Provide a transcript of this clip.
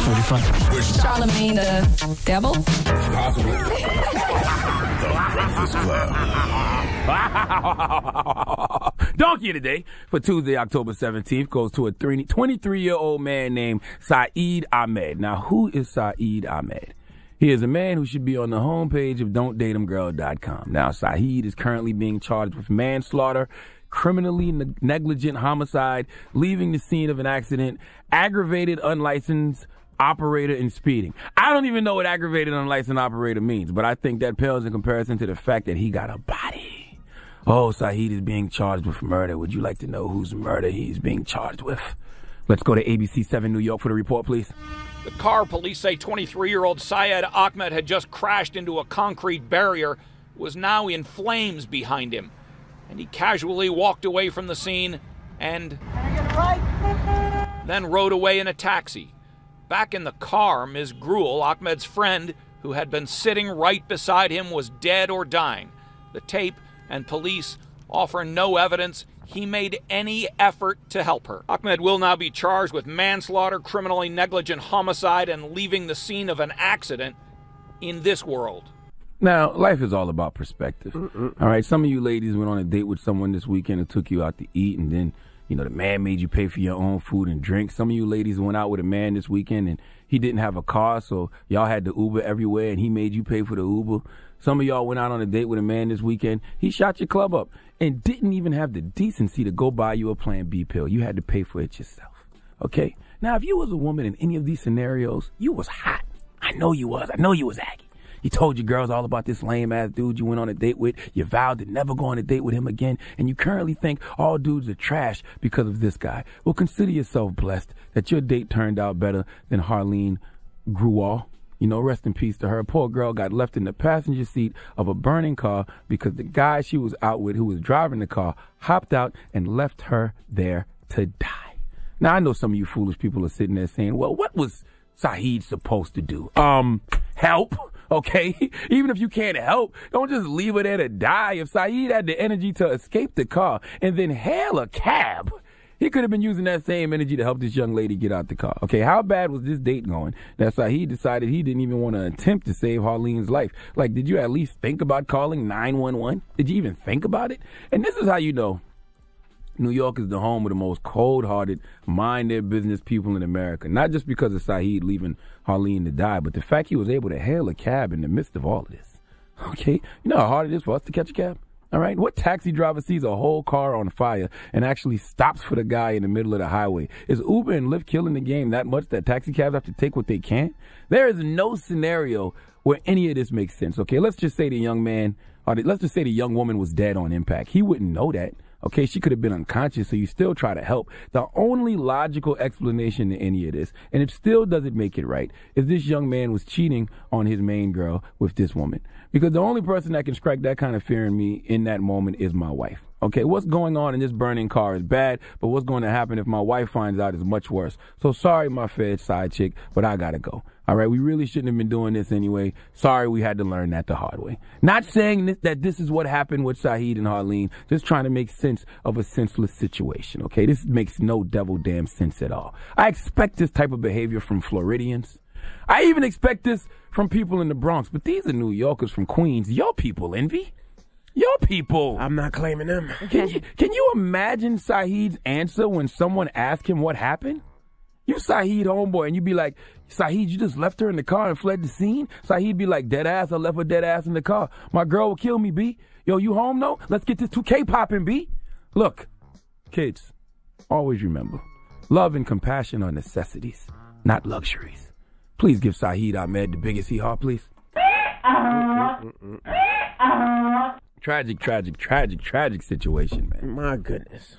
It'll be fun. Charlemagne the devil? Possible. The Breakfast Club. Donkey of the Day for Tuesday, October 17th goes to a 23-year-old man named Saeed Ahmed. Now, who is Saeed Ahmed? He is a man who should be on the homepage of Don'tDateHimGirl.com. Now, Saeed is currently being charged with manslaughter, criminally negligent homicide, leaving the scene of an accident, aggravated unlicensed operator, and speeding. I don't even know what aggravated unlicensed operator means, but I think that pales in comparison to the fact that he got a body. Oh, Saeed is being charged with murder. Would you like to know whose murder he's being charged with? Let's go to ABC 7 New York for the report, please. The car, police say 23-year-old Syed Ahmed had just crashed into a concrete barrier, was now in flames behind him. And he casually walked away from the scene and then rode away in a taxi. Back in the car, Ms. Gruel, Ahmed's friend, who had been sitting right beside him, was dead or dying. The tape and police offer no evidence he made any effort to help her. Ahmed will now be charged with manslaughter, criminally negligent homicide, and leaving the scene of an accident in this world. Now, life is all about perspective. All right, some of you ladies went on a date with someone this weekend and took you out to eat, and then, you know, the man made you pay for your own food and drink. Some of you ladies went out with a man this weekend and he didn't have a car, so y'all had to Uber everywhere and he made you pay for the Uber. Some of y'all went out on a date with a man this weekend. He shot your club up and didn't even have the decency to go buy you a Plan B pill. You had to pay for it yourself, okay? Now, if you was a woman in any of these scenarios, you was hot. I know you was. I know you was Aggie. You told your girls all about this lame-ass dude you went on a date with. You vowed to never go on a date with him again. And you currently think all dudes are trash because of this guy. Well, consider yourself blessed that your date turned out better than Harleen Gruel. You know, rest in peace to her. Poor girl got left in the passenger seat of a burning car because the guy she was out with who was driving the car hopped out and left her there to die. Now, I know some of you foolish people are sitting there saying, well, what was Saeed supposed to do? Help. Okay, even if you can't help, don't just leave her there to die. If Saeed had the energy to escape the car and then hail a cab, he could have been using that same energy to help this young lady get out the car. Okay, how bad was this date going that Saeed decided he didn't even want to attempt to save Harleen's life? Like, did you at least think about calling 911? Did you even think about it? And this is how you know New York is the home of the most cold-hearted, mind-their-business people in America. Not just because of Saeed leaving Harleen to die, but the fact he was able to hail a cab in the midst of all of this. Okay? You know how hard it is for us to catch a cab? All right? What taxi driver sees a whole car on fire and actually stops for the guy in the middle of the highway? Is Uber and Lyft killing the game that much that taxi cabs have to take what they can? There is no scenario where any of this makes sense. Okay? Let's just say the young man, or let's just say the young woman was dead on impact. He wouldn't know that. Okay, she could have been unconscious, so you still try to help. The only logical explanation to any of this, and it still doesn't make it right, is this young man was cheating on his main girl with this woman. Because the only person that can strike that kind of fear in me in that moment is my wife. Okay, what's going on in this burning car is bad, but what's going to happen if my wife finds out is much worse. So sorry, my fed side chick, but I gotta go. All right, we really shouldn't have been doing this anyway. Sorry, we had to learn that the hard way. Not saying that this is what happened with Saeed and Harleen, just trying to make sense of a senseless situation, okay? This makes no devil damn sense at all. I expect this type of behavior from Floridians. I even expect this from people in the Bronx, but these are New Yorkers from Queens. Your people, Envy. Your people. I'm not claiming them. Can you imagine Saeed's answer when someone asked him what happened? You Saeed homeboy, and you be like, Saeed, you just left her in the car and fled the scene? Saeed be like, dead ass, I left her dead ass in the car. My girl will kill me, B. Yo, you home though? Let's get this 2K popping, B. Look, kids, always remember, love and compassion are necessities, not luxuries. Please give Saeed Ahmed the biggest hee-haw, please. Tragic situation, man. My goodness.